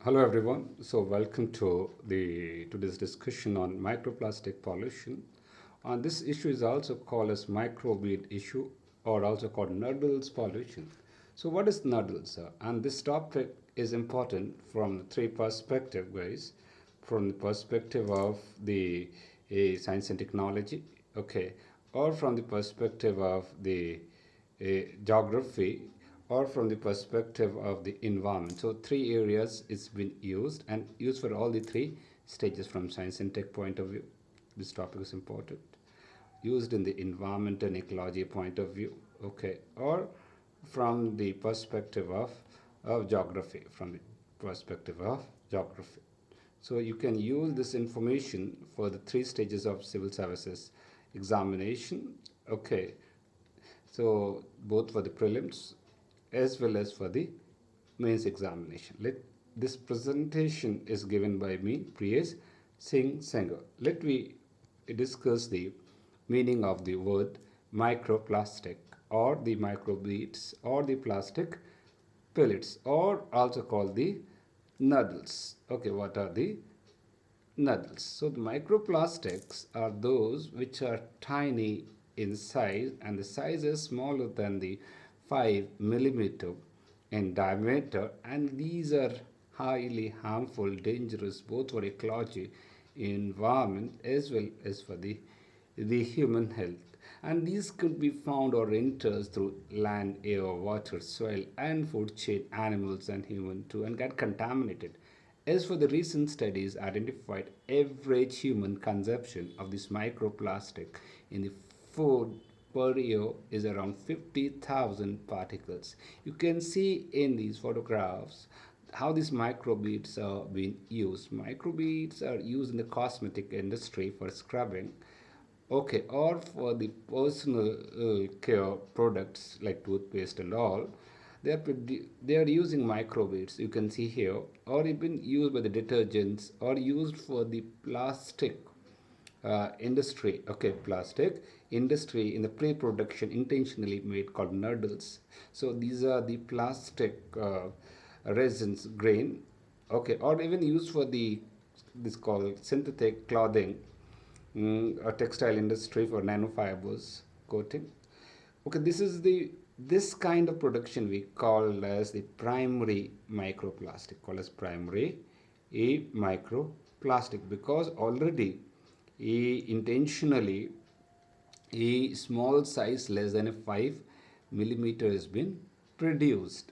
Hello everyone. So welcome to the today's discussion on microplastic pollution. This issue is also called as microbead issue or also called nodules pollution. So what is nodules? And this topic is important from three perspectives, guys. From the perspective of the science and technology, okay, or from the perspective of the geography, or from the perspective of the environment. So three areas it's been used and used for all the three stages from science and tech point of view. This topic is important. Used in the environment and ecology point of view, okay, or from the perspective of geography, from the perspective of geography. So you can use this information for the three stages of civil services examination, okay, so both for the prelims as well as for the mains examination. This presentation is given by me, Priyesh Singh Sanger. Let me discuss the meaning of the word microplastic or the microbeads or the plastic pellets or also called the nodules. Okay, what are the nodules? So the microplastics are those which are tiny in size and the size is smaller than the 5 millimeter in diameter, and these are highly harmful, dangerous both for ecology, environment as well as for the human health. And these could be found or enters through land, air, water, soil, and food chain, animals and human too, and get contaminated. As for the recent studies identified, average human consumption of this microplastic in the food per year is around 50,000 particles. You can see in these photographs how these microbeads are being used. Microbeads are used in the cosmetic industry for scrubbing, okay, or for the personal care products like toothpaste and all. They are using microbeads, you can see here, or even used by the detergents or used for the plastic industry, okay, plastic industry in the pre-production intentionally made called noodles. So these are the plastic resins grain, okay, or even used for the this called synthetic clothing, a textile industry for nanofibers coating. Okay, this kind of production we call as the primary microplastic, called as primary a microplastic, because already intentionally a small size less than a 5 millimeter has been produced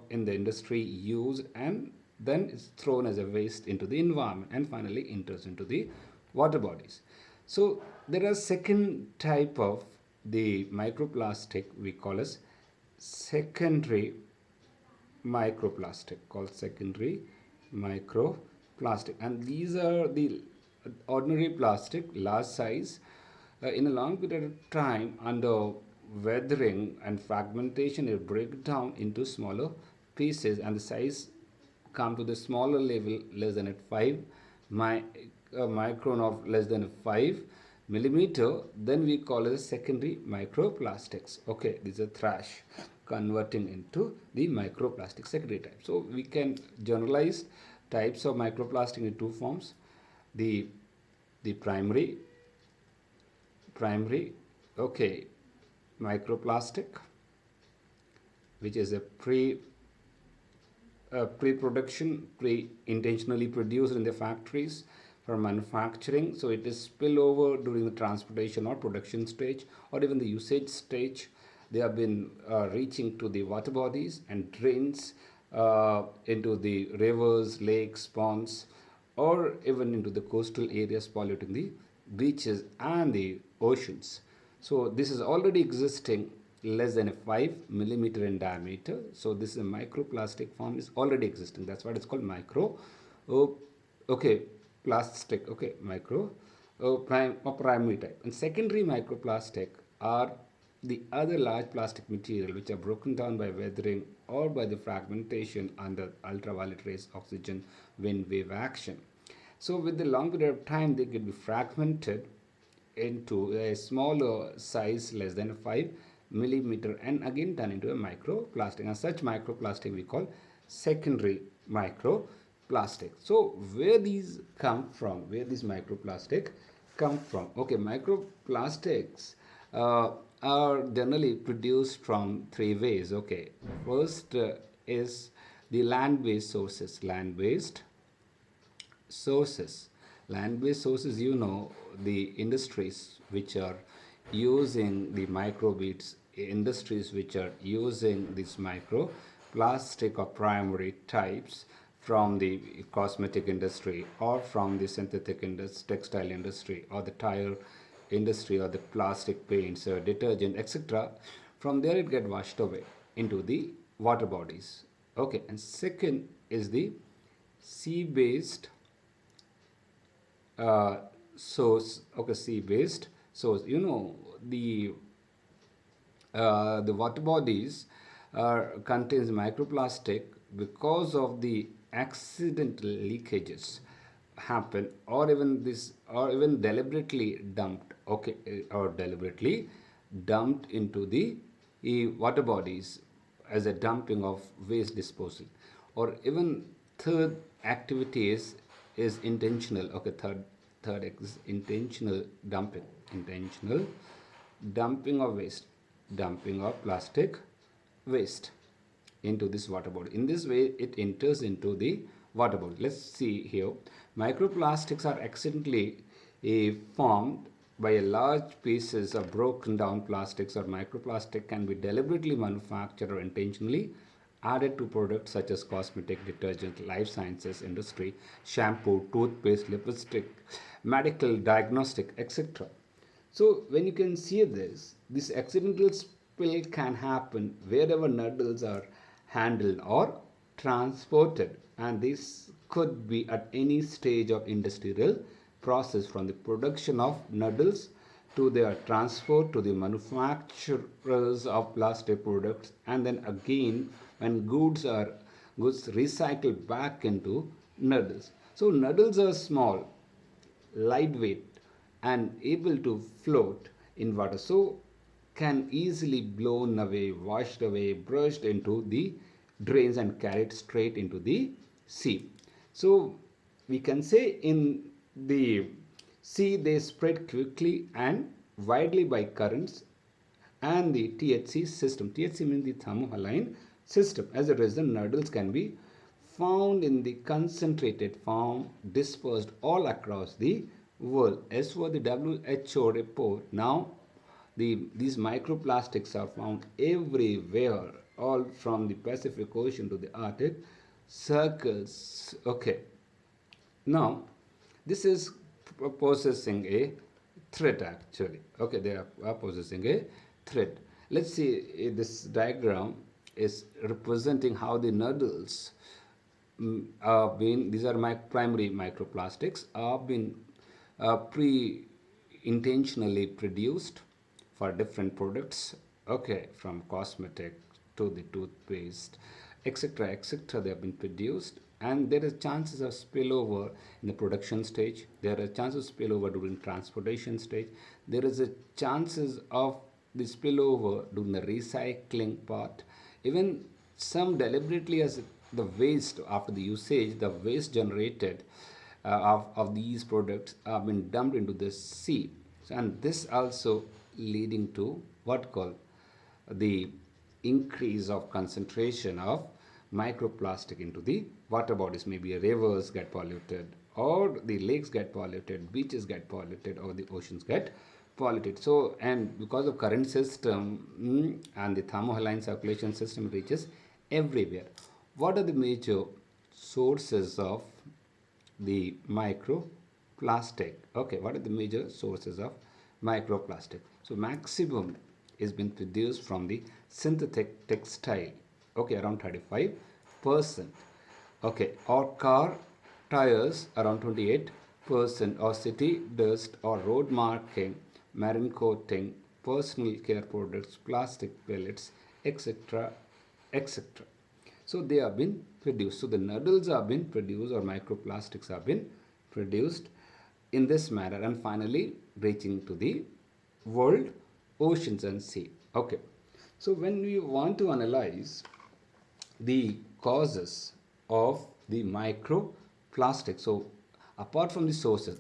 in the industry used, and then it's thrown as a waste into the environment and finally enters into the water bodies. So there are second type of the microplastic we call as secondary microplastic, called secondary microplastic, and these are the ordinary plastic large size in a long period of time under weathering and fragmentation it break down into smaller pieces, and the size come to the smaller level less than at 5 my, micron of less than 5 millimeter, then we call it secondary microplastics. Okay, these are trash converting into the microplastic secondary type. So we can generalize types of microplastic in two forms: the the primary, okay, microplastic, which is a pre-production, pre-intentionally produced in the factories for manufacturing. So it is spillover during the transportation or production stage or even the usage stage. They have been reaching to the water bodies and drains into the rivers, lakes, ponds, or even into the coastal areas, polluting the beaches and the oceans. So this is already existing less than a 5 millimeter in diameter. So this is a microplastic form is already existing. That's what it's called micro. Oh, okay, plastic. Okay, micro. Prime or primary type. And secondary microplastic are the other large plastic material which are broken down by weathering or by the fragmentation under ultraviolet rays, oxygen, wind wave action. So with the long period of time, they can be fragmented into a smaller size less than 5 millimeter and again turn into a microplastic. And such microplastic we call secondary microplastic. plastic. So where these come from? Where these microplastic come from? Okay, microplastics uh, are generally produced from three ways. Okay, first is the land-based sources. Land-based sources, the industries which are using the microbeads, industries which are using these microplastic or primary types from the cosmetic industry or from the synthetic textile industry or the tire industry or the plastic paints or detergent, etc. From there it get washed away into the water bodies. Okay, and second is the sea-based uh, source. Okay, sea-based source. The water bodies contains microplastic because of the accidental leakages happen, or even deliberately dumped. Okay, or deliberately dumped into the water bodies as a dumping of waste disposal, or even third activities is intentional. Okay, third is intentional dumping of waste, dumping of plastic waste into this water body. In this way, it enters into the water body. Let's see here. Microplastics are accidentally formed by a large pieces of broken down plastics, or microplastic can be deliberately manufactured or intentionally added to products such as cosmetic, detergent, life sciences industry, shampoo, toothpaste, lipstick, medical, diagnostic, etc. So when you can see this accidental spill can happen wherever noodles are handled or transported, and this could be at any stage of industrial process, from the production of noodles to their transport to the manufacturers of plastic products, and then again when goods recycled back into noodles. So noodles are small, lightweight, and able to float in water, so can easily blown away, washed away, brushed into the drains and carried straight into the sea. So we can say in the sea they spread quickly and widely by currents and the THC system. THC means the thermohaline system. As a result, nodules can be found in the concentrated form dispersed all across the world. As for the WHO report, now these microplastics are found everywhere, all from the Pacific Ocean to the Arctic circles. Okay, now this is possessing a threat actually. Okay, they are possessing a threat. Let's see, this diagram is representing how the nodules are being, these are my primary microplastics, are being pre intentionally produced for different products. Okay, from cosmetic to the toothpaste, etc., they have been produced, and there is chances of spillover in the production stage, there are chances of spillover during transportation stage, there is a chances of the spillover during the recycling part, even some deliberately, as the waste after the usage, the waste generated of these products have been dumped into the sea. So, and this also leading to what called the increase of concentration of microplastic into the water bodies. Maybe rivers get polluted, or the lakes get polluted, beaches get polluted, or the oceans get polluted. So, and because of current system and the thermohaline circulation system reaches everywhere. What are the major sources of the microplastic? Okay, what are the major sources of microplastic? So maximum is being produced from the synthetic textile. Okay, around 35%. Okay, or car tires around 28%, or city dust or road marking, marine coating, personal care products, plastic pellets, etc., etc. So they have been produced. So the nodules have been produced, or microplastics have been produced in this manner, and finally reaching to the world oceans and sea. Okay. So when we want to analyze the causes of the microplastic. So apart from the sources,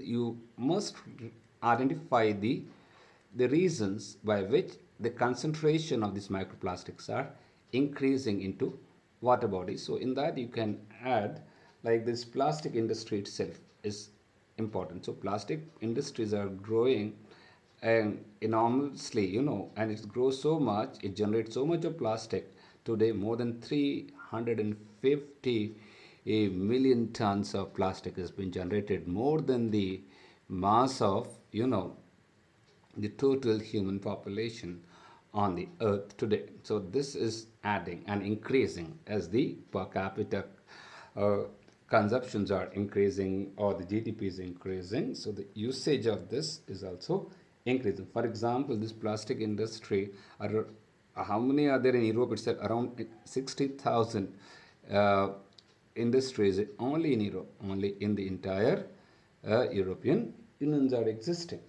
you must identify the reasons by which the concentration of these microplastics are increasing into water bodies. So in that you can add, like, this plastic industry itself is important. So plastic industries are growing enormously, and it grows so much, it generates so much of plastic today. More than 350 million tons of plastic has been generated, more than the mass of, the total human population on the earth today. So this is adding and increasing as the per capita uh, consumptions are increasing, or the GDP is increasing. So the usage of this is also increasing. For example, this plastic industry are, how many are there in Europe itself? Around 60,000 uh, industries only in Europe, only in the entire European Unions are existing.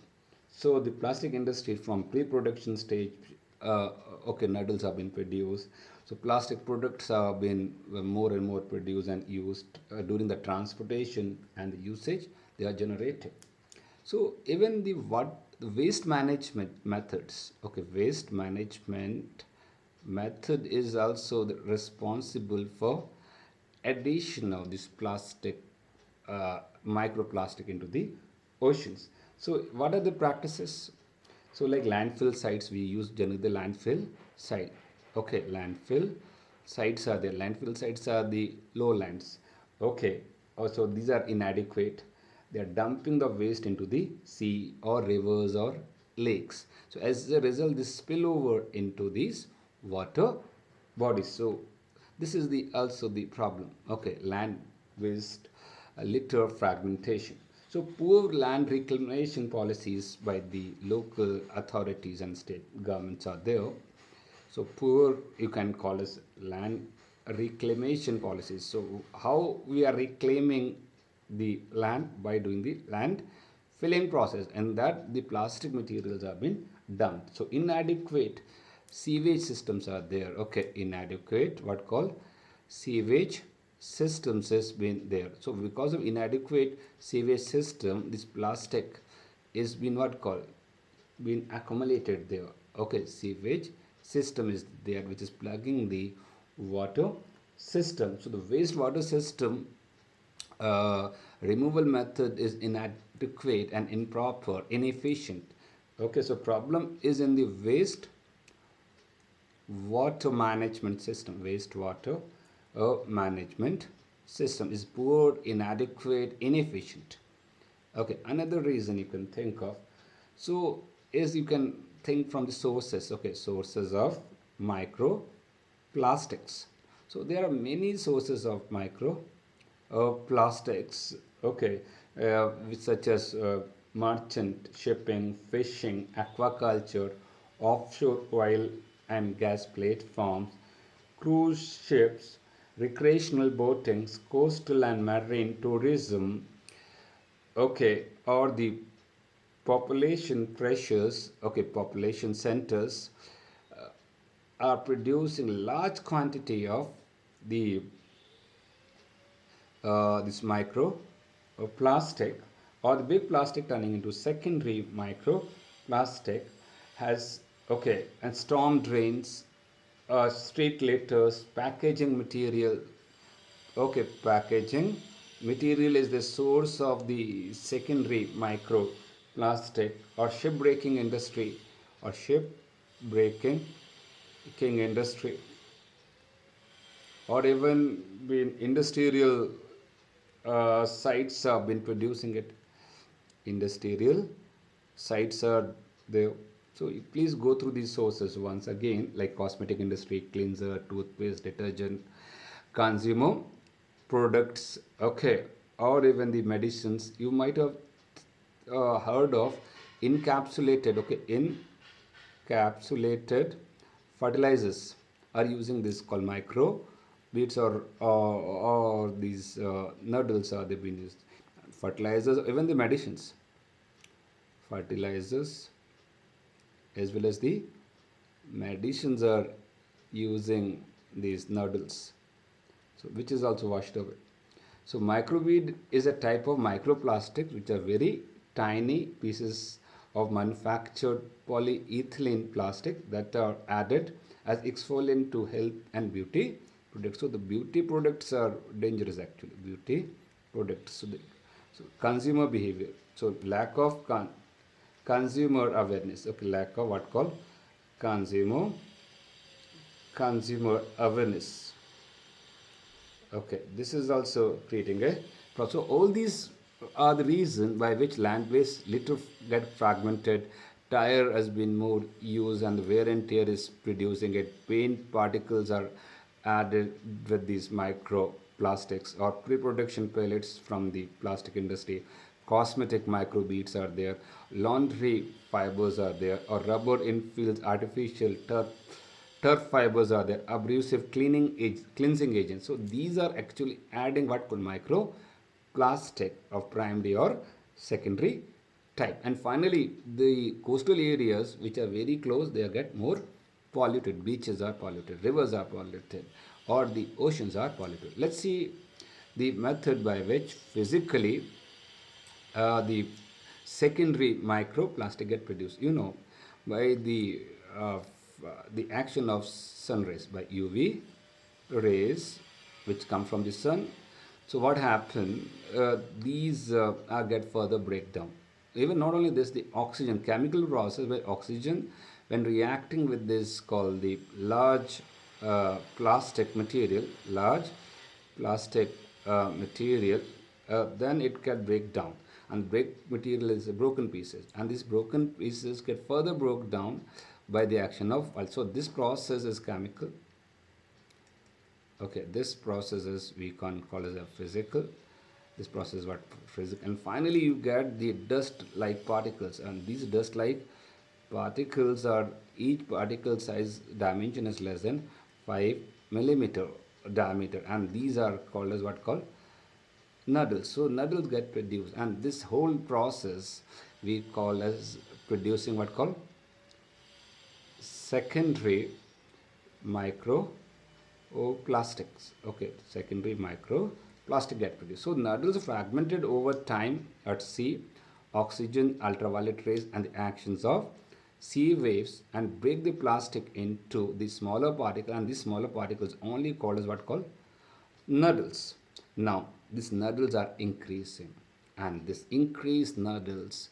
So the plastic industry, from pre-production stage, uh, okay, noodles have been produced. So plastic products have been more and more produced and used during the transportation and the usage they are generated. So even the waste management methods, okay, waste management method is also responsible for addition of this plastic, microplastic into the oceans. So what are the practices? So like landfill sites, we use generally the landfill site. Okay, landfill sites are there. Landfill sites are the lowlands. Okay, also these are inadequate. They are dumping the waste into the sea or rivers or lakes. So as a result, this spill over into these water bodies. So this is the also the problem. Okay, land waste, litter fragmentation. So poor land reclamation policies by the local authorities and state governments are there. So poor, you can call as land reclamation policies. So how we are reclaiming the land? By doing the land filling process, and that the plastic materials have been dumped. So inadequate sewage systems are there. Okay, inadequate what called sewage systems has been there. So because of inadequate sewage system, this plastic is been what called been accumulated there. Okay, sewage system is there, which is plugging the water system. So the wastewater system removal method is inadequate and improper, inefficient. Okay, so problem is in the waste water management system. Wastewater management system is poor, inadequate, inefficient. Okay, another reason you can think of, so is you can think from the sources. Okay, sources of microplastics. So there are many sources of micro plastics. Okay, such as merchant shipping, fishing, aquaculture, offshore oil and gas platforms, cruise ships, recreational boating, coastal and marine tourism. Okay, or the population pressures. Okay, population centers are producing large quantity of the this micro plastic, or the big plastic turning into secondary micro plastic has, okay, and storm drains, street litters, packaging material. Okay, packaging material is the source of the secondary microplastic, or shipbreaking industry, or shipbreaking king industry, or even been industrial sites have been producing it. Industrial sites are there. So please go through these sources once again, like cosmetic industry, cleanser, toothpaste, detergent, consumer products, okay, or even the medicines. You might have heard of encapsulated, okay, encapsulated fertilizers are using this called micro beads, or these noodles are they've been used. Fertilizers, even the medicines, fertilizers as well as the medicines are using these noodles. so which is also washed away. So microbead is a type of microplastic which are very tiny pieces of manufactured polyethylene plastic that are added as exfoliant to health and beauty products. So the beauty products are dangerous actually. Beauty products. So consumer behavior. So lack of consumer awareness. Okay, lack of what called consumer consumer awareness. Okay, this is also creating a problem. So all these are the reason by which land-based litter get fragmented, tire has been more used, and the wear and tear is producing it. Paint particles are added with these microplastics or pre-production pellets from the plastic industry. Cosmetic microbeads are there, laundry fibers are there, or rubber infields, artificial turf fibers are there, abrasive cleansing agents. So these are actually adding what called microplastic of primary or secondary type. And finally, the coastal areas which are very close, they get more polluted. Beaches are polluted, rivers are polluted, or the oceans are polluted. Let's see the method by which physically the secondary microplastic get produced. By the action of sun rays, by UV rays which come from the sun. So what happen? These get further breakdown. Even not only this, the oxygen chemical process by oxygen when reacting with this called the large plastic material, large plastic material, then it can break down, and break material is broken pieces, and these broken pieces get further broke down by the action of also this process is chemical. Okay, this process is we can call as a physical. This process is what physical, and finally you get the dust like particles, and these dust like particles are each particle size dimension is less than 5 millimeter diameter, and these are called as what called nodules. So nodules get produced, and this whole process we call as producing what called secondary microplastics. Okay, secondary microplastic get produced. So nodules fragmented over time at sea, oxygen, ultraviolet rays, and the actions of sea waves and break the plastic into the smaller particle, and these smaller particles only called as what called nodules. Now these nodules are increasing, and this increased nodules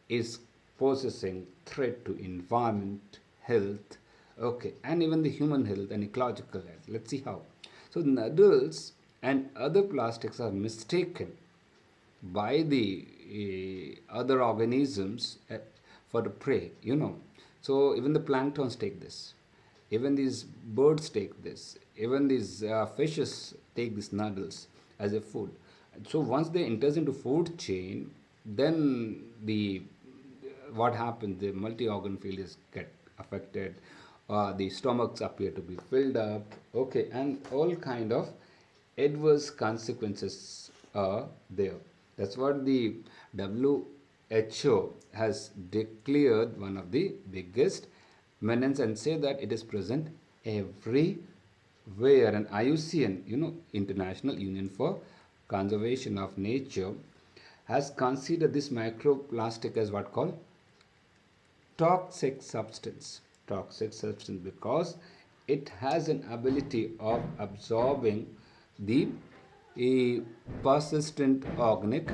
is posing threat to environment, health, okay, and even the human health and ecological health. Let's see how. So nodules and other plastics are mistaken by the other organisms for the prey. So even the planktons take this, even these birds take this, even these fishes take these nodules as a food. So once they enters into food chain, then the what happens, the multi-organ field is get affected, the stomachs appear to be filled up, okay, and all kind of adverse consequences are there. That's what the WHO has declared one of the biggest menace, and say that it is present everywhere. And IUCN, International Union for Conservation of Nature, has considered this microplastic as what called toxic substance because it has an ability of absorbing the persistent organic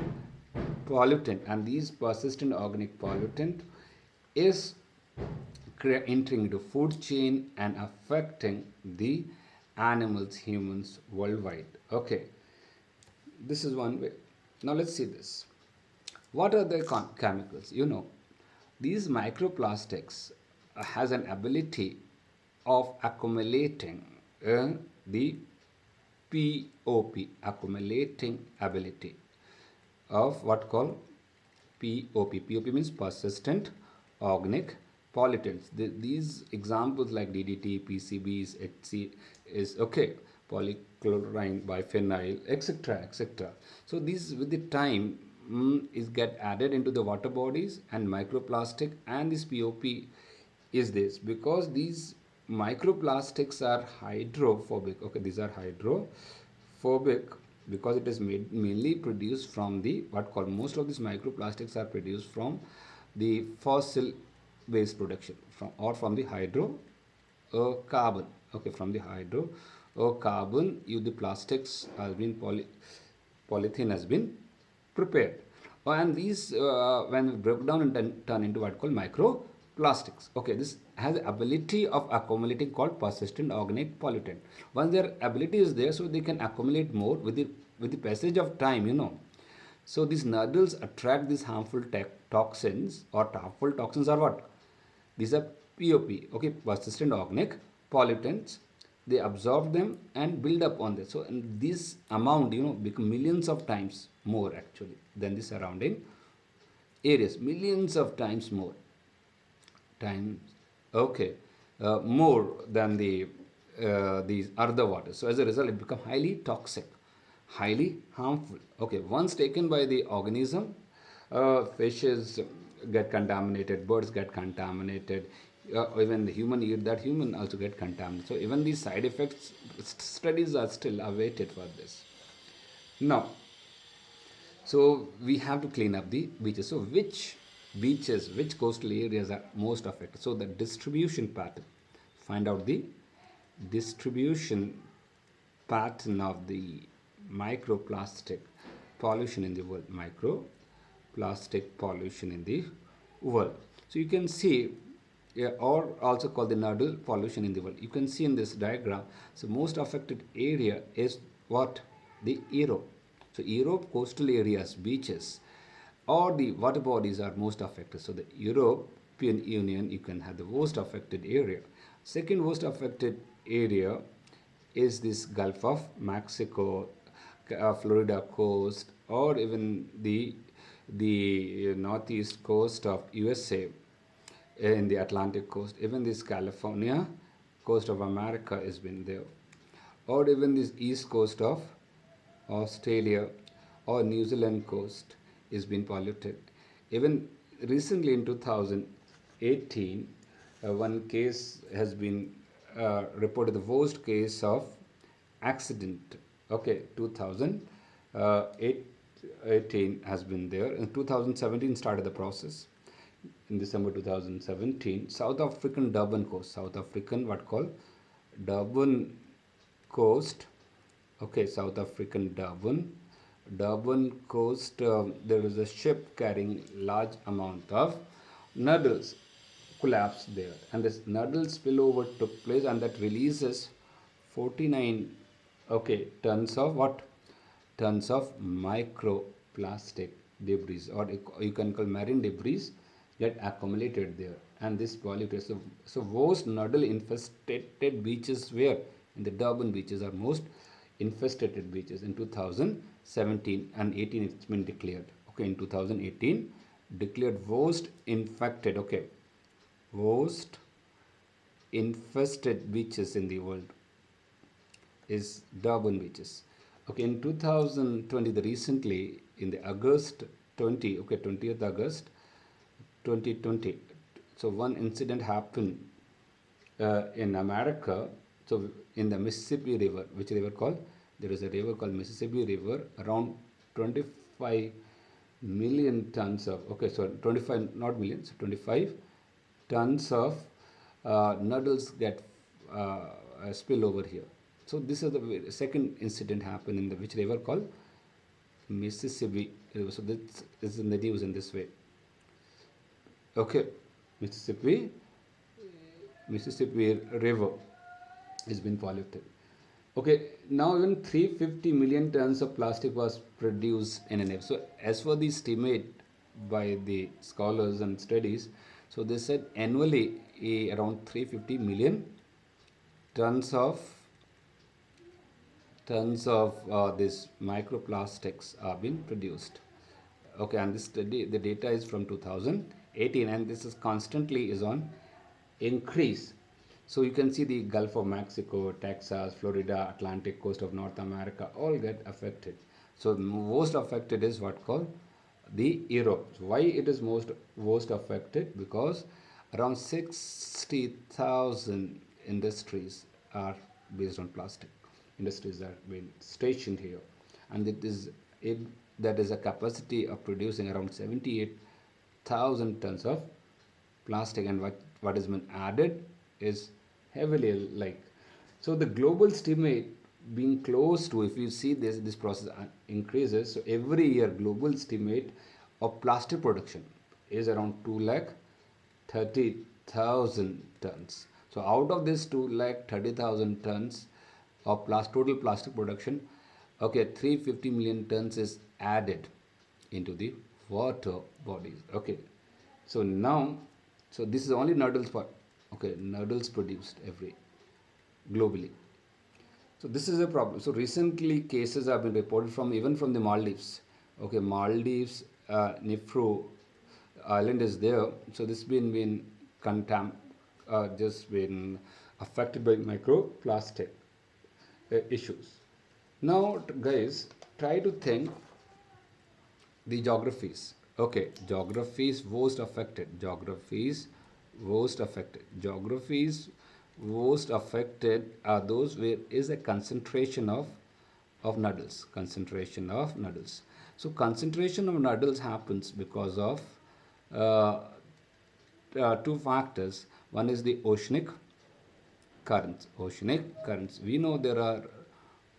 pollutant, and these persistent organic pollutant is entering into food chain and affecting the animals, humans worldwide. Okay, this is one way. Now let's see this. What are the chemicals? These microplastics has an ability of accumulating the POP, accumulating ability of what called POP. POP means persistent organic pollutants. These examples like DDT, PCBs, HC is okay, polychlorine, biphenyl, etc., etc. So these with the time is get added into the water bodies and microplastic, and this POP is this because these microplastics are hydrophobic. Okay, these are hydrophobic. phobic because it is mainly produced from the what called most of these microplastics are produced from the fossil based production from the hydro carbon. Okay, from the hydro carbon, the plastics has been polythene has been prepared. And these, when broke down and turn into what called microplastics. Okay, this has the ability of accumulating called persistent organic pollutant. Once their ability is there, so they can accumulate more with the passage of time, So these nodules attract these harmful toxins, or harmful toxins are what? These are POP, okay, persistent organic pollutants. They absorb them and build up on this. So and this amount, become millions of times more actually than the surrounding areas. Millions of times more times, okay, more than these other waters. So as a result, it becomes highly toxic, highly harmful. Okay, once taken by the organism, fishes get contaminated, birds get contaminated, even the human eat that, human also get contaminated. So even these side effects studies are still awaited for this. Now, so we have to clean up the beaches. So which beaches, which coastal areas are most affected? So the distribution pattern. Find out the distribution pattern of the microplastic pollution in the world. Microplastic pollution in the world. So you can see, yeah, or also called the nodal pollution in the world. You can see in this diagram. So most affected area is what? The Europe. So Europe coastal areas, beaches, or the water bodies are most affected. So the European Union, you can have the most affected area. Second most affected area is this Gulf of Mexico, Florida coast, or even the northeast coast of USA, in the Atlantic coast. Even this California coast of America has been there, or even this east coast of Australia or New Zealand coast is being polluted. Even recently in 2018, one case has been reported, the worst case of accident. Okay, 2018 has been there. In 2017 started the process. In December 2017, South African Durban coast, South African what called Durban coast. Okay, South African Durban coast. There was a ship carrying large amount of noodles collapsed there, and this noodle spillover took place, and that releases 49, okay, tons of what? Tons of microplastic debris, or you can call marine debris, get accumulated there, and this polluted. So most noodle infested beaches where? In the Durban beaches are most infested beaches. In 2017 and 18 it's been declared. Okay, in 2018 declared worst infected, okay, worst infested beaches in the world is Durban beaches. Okay, in 2020, the recently in the August 20, okay, 20th August 2020. So one incident happened in America. So in the Mississippi River, which river called? There is a river called Mississippi River. Around 25 million tons of, okay, so 25 not millions, 25 tons of noodles get spill over here. So this is the second incident happened in the which river called Mississippi River. So this is in the news in this way. Okay, Mississippi River has been polluted. Okay, now even 350 million tons of plastic was produced in an year. So as for the estimate by the scholars and studies, so they said annually around 350 million tons of this microplastics are being produced. Okay, and this study, the data is from 2018, and this is constantly is on increase. So you can see the Gulf of Mexico, Texas, Florida, Atlantic coast of North America all get affected. So most affected is what called the Europe. So why it is most affected? Because around 60,000 industries are based on plastic. industries that have been stationed here, and it that is a capacity of producing around 78,000 tons of plastic, and what has been added is heavily like, so the global estimate being close to, if you see this process increases, so every year global estimate of plastic production is around 2 lakh 30,000 tons. So out of this 2 lakh 30,000 tons of total plastic production, okay, 350 million tons is added into the water bodies. Okay, so now, so this is only noodles part. Okay, noodles produced every globally. So this is a problem. So recently cases have been reported from even from the Maldives. Okay, Maldives, Nifru island is there. So this been just been affected by microplastic issues. Now, guys, try to think the geographies. Okay, geographies most affected. Geographies most affected are those where is a concentration of nodules. So concentration of nodules happens because of uh, two factors. One is the oceanic currents. We know there are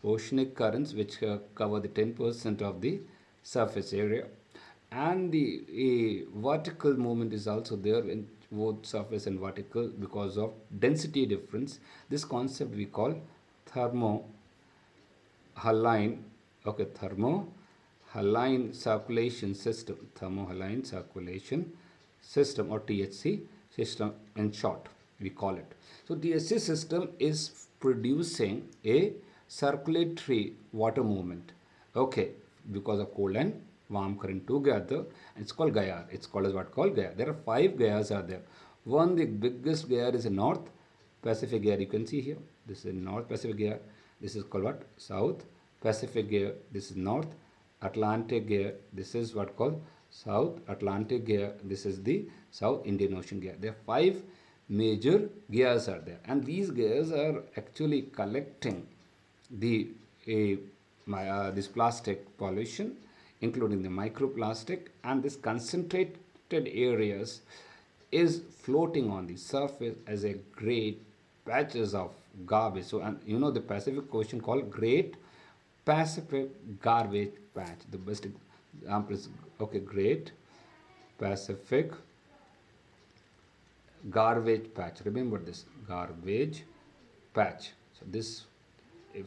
oceanic currents which cover the 10% of the surface area, and the vertical movement is also there in both surface and vertical because of density difference. This concept we call thermo haline, okay, thermohaline circulation system, or THC system in short we call it. So THC system is producing a circulatory water movement, okay, because of cold and warm current together. It's called gyre. It's called as what called gyre. There are 5 gyres are there. One, the biggest gyre is a North Pacific gyre. You can see here. This is North Pacific gyre. This is called what? South Pacific gyre. This is North Atlantic gyre. This is what called South Atlantic gyre. This is the South Indian Ocean gyre. There are 5 major gyres are there, and these gyres are actually collecting the this plastic pollution, including the microplastic, and this concentrated areas is floating on the surface as a great patches of garbage. So, and you know the Pacific Ocean called Great Pacific Garbage Patch. The best example is, okay, Great Pacific Garbage Patch. Remember this, garbage patch. So this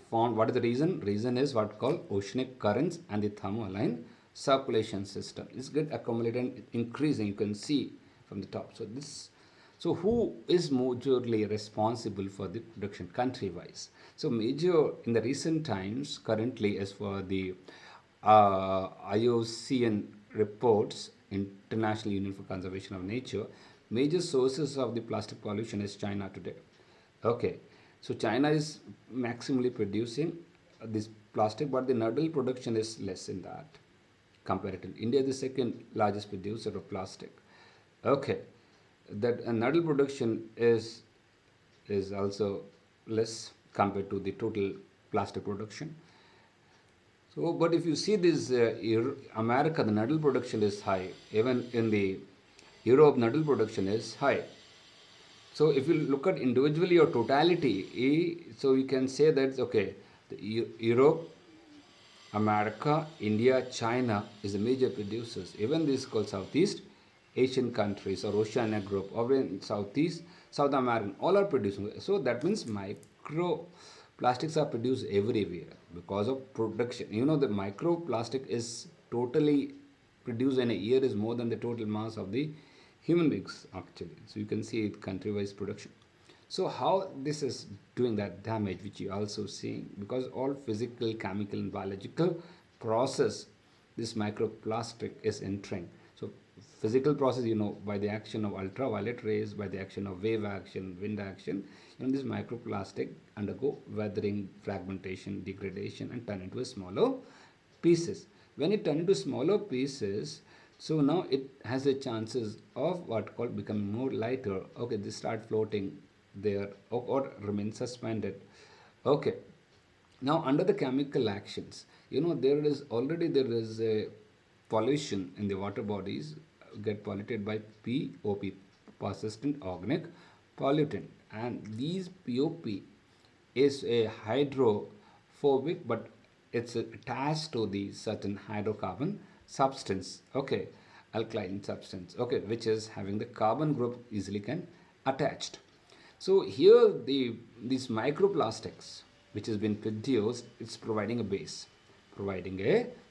found, what is the reason? Reason is what called oceanic currents and the thermohaline circulation system. This get accumulated and increasing. You can see from the top. So who is majorly responsible for the production country wise? So major in the recent times, currently, as for the IUCN reports, International Union for Conservation of Nature, major sources of the plastic pollution is China today. Okay, so China is maximally producing this plastic, but the noodle production is less in that comparatively. India is the second largest producer of plastic. Okay, that noodle production is also less compared to the total plastic production. So, but if you see this America, the noodle production is high. Even in the Europe, noodle production is high. So if you look at individually or totality, so you can say that, okay, Europe, America, India, China is the major producers. Even this called Southeast Asian countries or Oceania group, or in Southeast, South American, all are producing. So that means microplastics are produced everywhere because of production. You know, the microplastic is totally produced in a year is more than the total mass of the human beings actually. So you can see it country-wise production. So how this is doing that damage, which you also seeing, because all physical, chemical, and biological process, this microplastic is entering. So physical process, you know, by the action of ultraviolet rays, by the action of wave action, wind action, you know, this microplastic undergo weathering, fragmentation, degradation, and turn into a smaller pieces. When it turn into smaller pieces, so now it has a chances of what called becoming more lighter. Okay, they start floating there, or remain suspended. Okay, Now, under the chemical actions, there is a pollution in the water bodies get polluted by POP, persistent organic pollutant, and these POP is a hydrophobic, but it's attached to the certain hydrocarbon substance. Okay, alkaline substance. Okay, which is having the carbon group easily can attached. So here these microplastics which has been produced, it's providing a base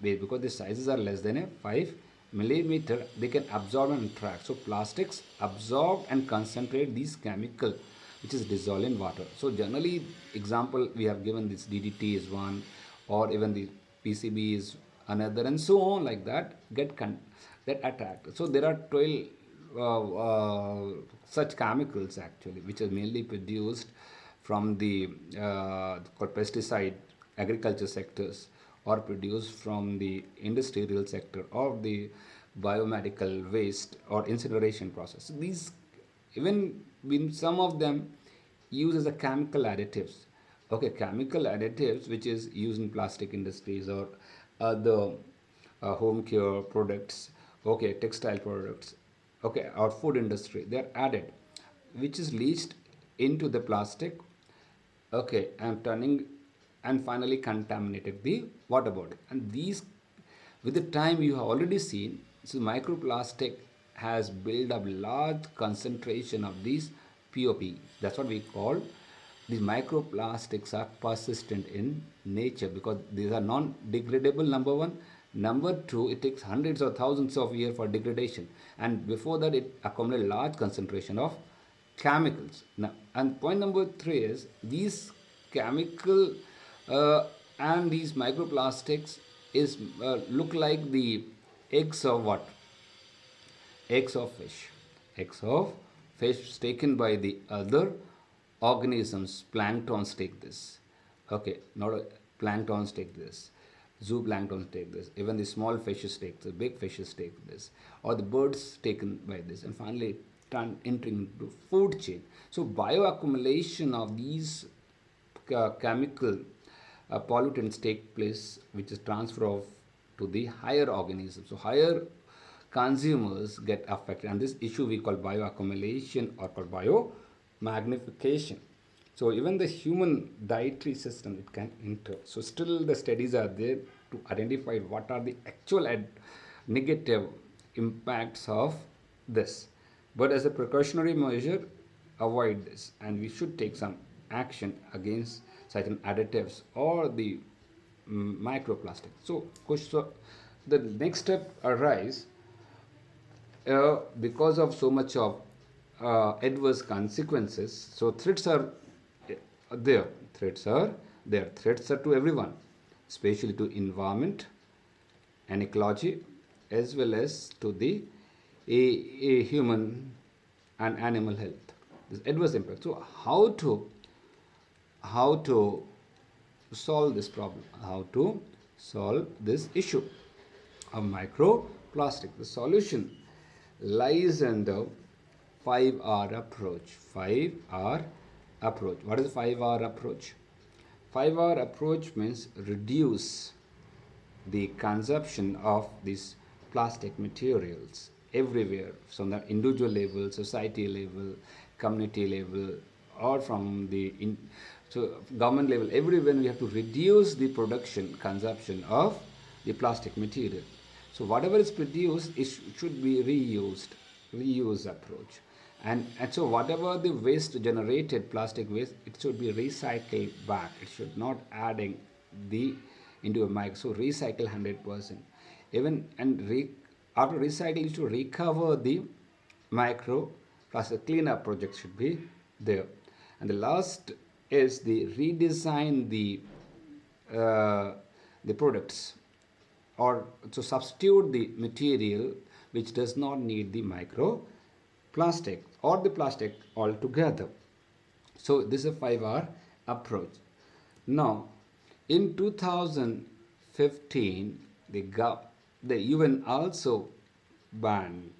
because the sizes are less than a 5 millimeter. They can absorb and track. So plastics absorb and concentrate these chemical which is dissolved in water. So generally, example we have given this DDT is one, or even the PCB is another, and so on like that that attacked. So there are 12 such chemicals actually, which are mainly produced from the called pesticide agriculture sectors, or produced from the industrial sector, or the biomedical waste or incineration process. So these, even in some of them, use as a chemical additives. Okay, chemical additives which is used in plastic industries or other home care products, okay, textile products, okay, or food industry, they are added, which is leached into the plastic, okay, and turning and finally contaminated the water body. And these, with the time, you have already seen, so microplastic has built up large concentration of these POP. That's what we call, these microplastics are persistent in nature because these are non-degradable, number one. Number two, it takes hundreds or thousands of years for degradation, and before that it accumulates large concentration of chemicals. Now, and point number three is these chemical and these microplastics is look like the eggs of what? Eggs of fish. Eggs of fish taken by the other organisms. Planktons take this. Okay, not a, planktons take this. Zooplanktons take this. Even the small fishes take this. Big fishes take this. Or the birds taken by this. And finally, entering into food chain. So bioaccumulation of these chemical pollutants take place, which is transfer of to the higher organisms. So higher consumers get affected, and this issue we call bioaccumulation or called biomagnification. So even the human dietary system it can enter. So still the studies are there to identify what are the actual negative impacts of this. But as a precautionary measure, avoid this, and we should take some action against certain additives or the microplastic. So the next step arise because of so much of adverse consequences. So threats are there. Threats are there. Threats are to everyone, especially to environment and ecology, as well as to the a human and animal health. This adverse impact. So how to solve this problem? How to solve this issue of microplastic? The solution lies in the 5R approach. 5R approach. What is 5R approach? 5R approach means reduce the consumption of these plastic materials everywhere, from the individual level, society level, community level, or from the so government level. Everywhere we have to reduce the production consumption of the plastic material. So whatever is produced, it should be reuse approach. And so whatever the waste generated, plastic waste, it should be recycled back. It should not adding the into a mic. So recycle 100%. Even after recycling, to recover the micro plastic cleanup project should be there. And the last is the redesign the products, or to substitute the material which does not need the microplastic or the plastic altogether. So this is a 5R approach. Now, in 2015, the UN also banned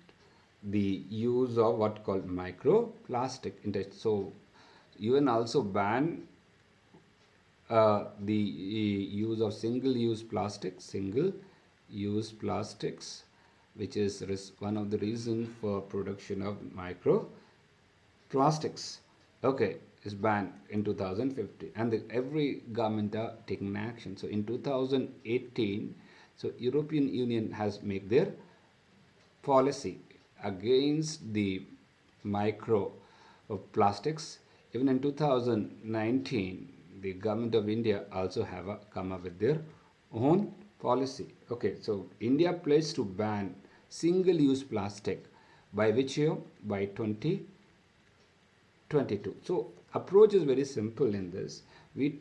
the use of what called microplastic. So UN also banned the use of single-use plastics, which is one of the reasons for production of microplastics. Okay, is banned in 2050, and every government are taking action. So in 2018, so European Union has made their policy against the micro plastics. Even in 2019, the government of India also have come up with their own policy. Okay, so India pledged to ban single-use plastic by which year? By 2022. So approach is very simple in this. We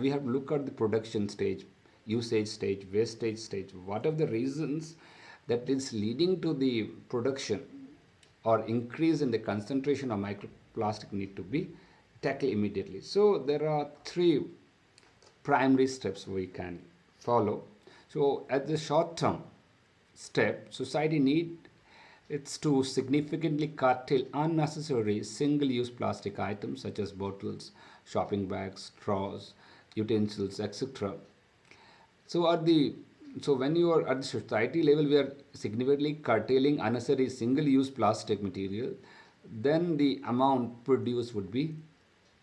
have to look at the production stage, usage stage, wastage stage. What are the reasons that is leading to the production or increase in the concentration of microplastic need to be tackled immediately. So there are three primary steps we can follow. So at the short term step, society need it's to significantly curtail unnecessary single-use plastic items such as bottles, shopping bags, straws, utensils, etc. So at the so when you are at the society level, we are significantly curtailing unnecessary single-use plastic material. Then the amount produced would be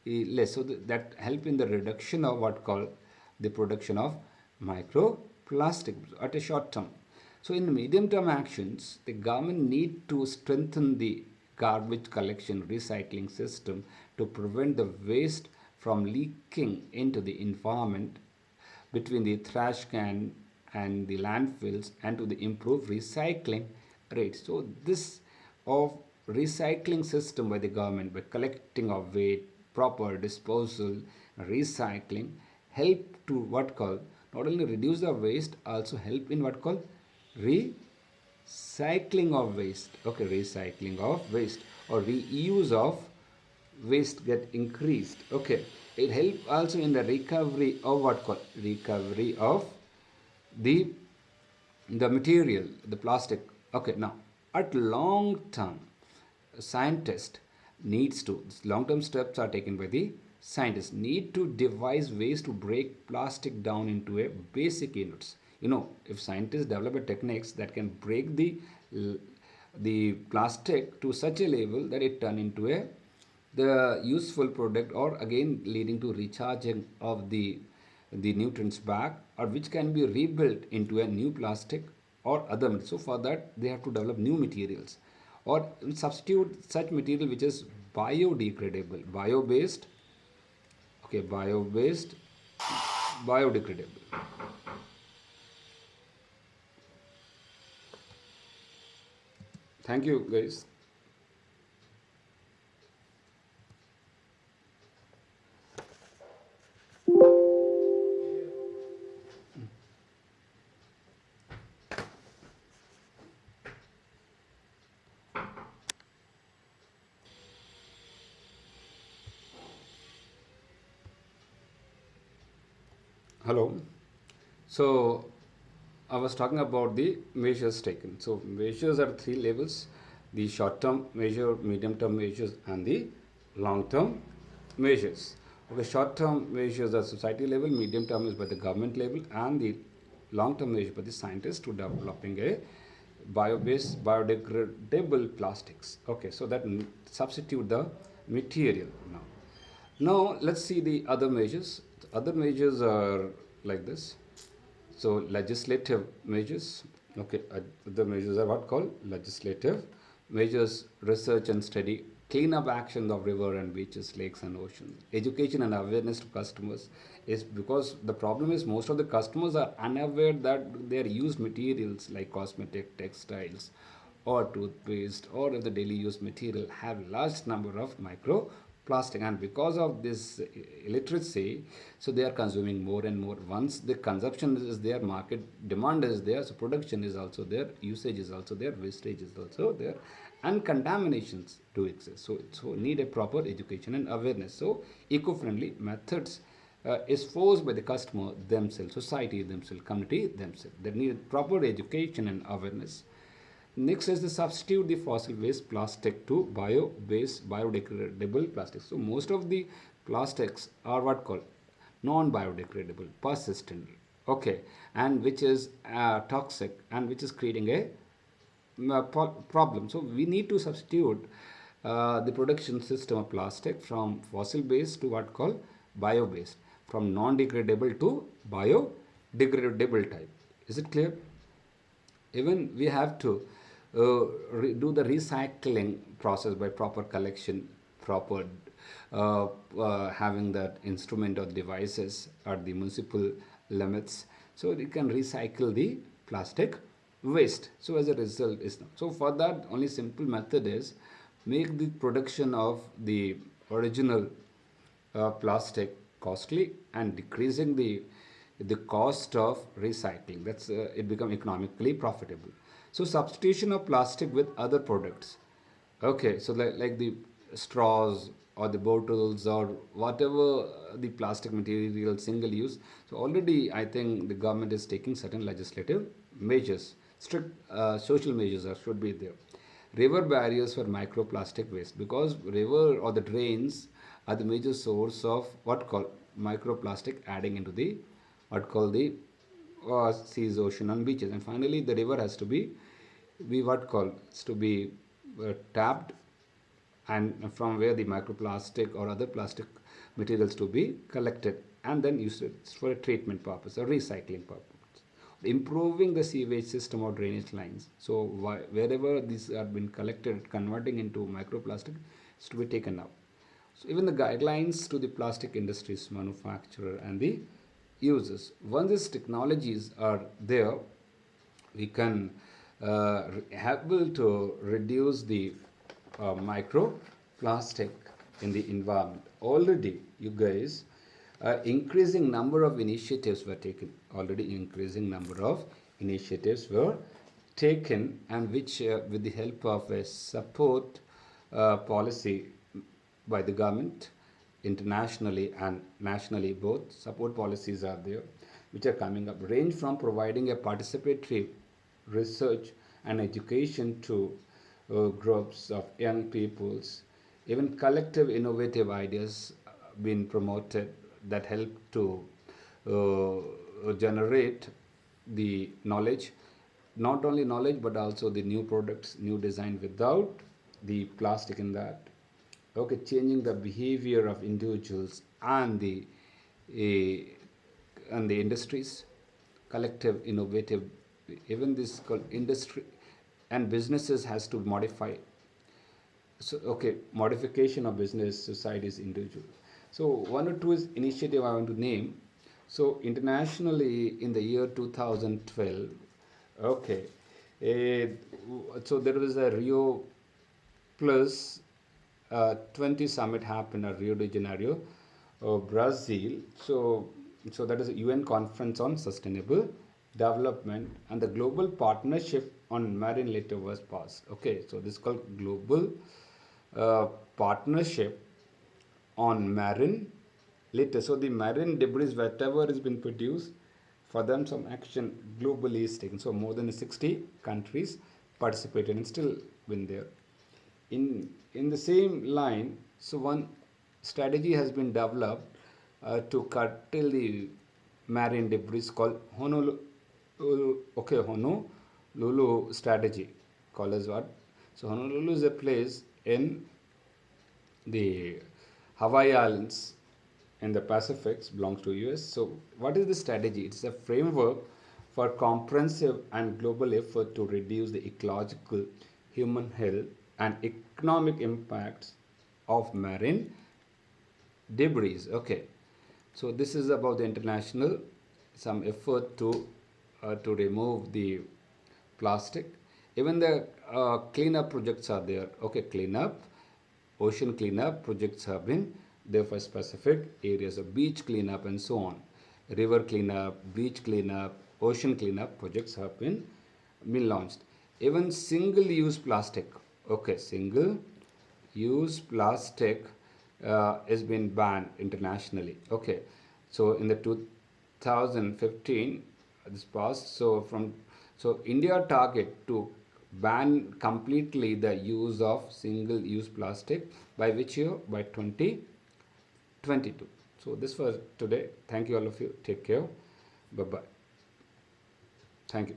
less. So that help in the reduction of what called the production of microplastic at a short term. So in medium term actions, the government need to strengthen the garbage collection recycling system to prevent the waste from leaking into the environment between the trash can and the landfills and to the improve recycling rates. So this of recycling system by the government by collecting of weight, proper disposal, recycling help to what call not only reduce the waste also help in what call recycling of waste. Okay, recycling of waste or reuse of waste get increased. Okay, it help also in the recovery of what called recovery of the the material, the plastic. Okay, now at long term, scientist needs to long term steps are taken by the scientists need to devise ways to break plastic down into a basic units. If scientists develop a techniques that can break the plastic to such a level that it turn into a the useful product or again leading to recharging of the nutrients back or which can be rebuilt into a new plastic or other material. So for that they have to develop new materials or substitute such material which is biodegradable, bio-based, okay, bio-based, biodegradable. Thank you guys. Hello. So I was talking about the measures taken. So measures are three levels: the short-term measure, medium-term measures, and the long-term measures. Okay, short-term measures are society level, medium-term is by the government level, and the long-term measure by the scientists to developing a bio-based, biodegradable plastics. Okay, so that substitute the material now. Now let's see the other measures. Other measures are like this. So legislative measures. Okay, the measures are what called legislative measures, research and study, cleanup actions of river and beaches, lakes and oceans, education and awareness to customers is because the problem is most of the customers are unaware that their used materials like cosmetic, textiles, or toothpaste or the daily use material have large number of microplastic, and because of this illiteracy, so they are consuming more and more. Once the consumption is there, market demand is there, so production is also there, usage is also there, wastage is also there, and contaminations do exist. So need a proper education and awareness. So eco-friendly methods is forced by the customer themselves, society themselves, community themselves. They need proper education and awareness. Next is the substitute the fossil waste plastic to bio-based biodegradable plastics. So most of the plastics are what called non-biodegradable, persistent, okay, and which is toxic and which is creating a problem. So we need to substitute the production system of plastic from fossil based to what called bio based, from non-degradable to biodegradable type. Is it clear? Even we have to do the recycling process by proper collection, proper having that instrument or devices at the municipal limits, so we can recycle the plastic waste. So as a result is, so for that only simple method is make the production of the original plastic costly and decreasing the cost of recycling. That's it become economically profitable. So substitution of plastic with other products. Okay, so like the straws or the bottles or whatever the plastic material single use. So already I think the government is taking certain legislative measures, strict social measures should be there. River barriers for microplastic waste, because river or the drains are the major source of what called microplastic adding into the what called the seas, ocean, and beaches. And finally, the river has to be what called to be tapped, and from where the microplastic or other plastic materials to be collected and then used for a treatment purpose or recycling purpose. Improving the sewage system or drainage lines. So wherever these have been collected, converting into microplastic is to be taken out. So even the guidelines to the plastic industries, manufacturer, and the users. Once these technologies are there, we can able to reduce the microplastic in the environment. Already, you guys, increasing number of initiatives were taken. Already, increasing number of initiatives were taken, and which, with the help of a support policy by the government, internationally and nationally, both support policies are there, which are coming up, range from providing a participatory research and education to groups of young peoples, even collective innovative ideas being promoted that help to generate the knowledge, not only knowledge but also the new products, new design without the plastic in that. Okay, changing the behavior of individuals and the industries, collective innovative, even this called industry and businesses has to modify. So okay, modification of business, societies, individual. So one or two is initiative I want to name. So internationally in the year 2012, okay, eh, so there was a Rio plus 20 summit happened at Rio de Janeiro, Brazil. So that is a UN conference on sustainable development, and the global partnership on marine litter was passed. Okay, so this is called global partnership on marine litter. So the marine debris, whatever has been produced, for them some action globally is taken. So more than 60 countries participated and still been there. In the same line, so one strategy has been developed to curtail the marine debris called Honolulu strategy. Called as what? So Honolulu is a place in the Hawaii Islands in the Pacific, belongs to US. So what is the strategy? It's a framework for comprehensive and global effort to reduce the ecological, human health, and economic impacts of marine debris. Okay, so this is about the international some effort to remove the plastic. Even the cleanup projects are there. Okay, cleanup, ocean cleanup projects have been there for specific areas of beach cleanup and so on. River cleanup, beach cleanup, ocean cleanup projects have been launched. Even single-use plastic. Okay, single-use plastic has been banned internationally. Okay, so in the 2015 this passed. So India target to ban completely the use of single-use plastic by which year? By 2022. So this was today. Thank you all of you. Take care. Bye bye. Thank you.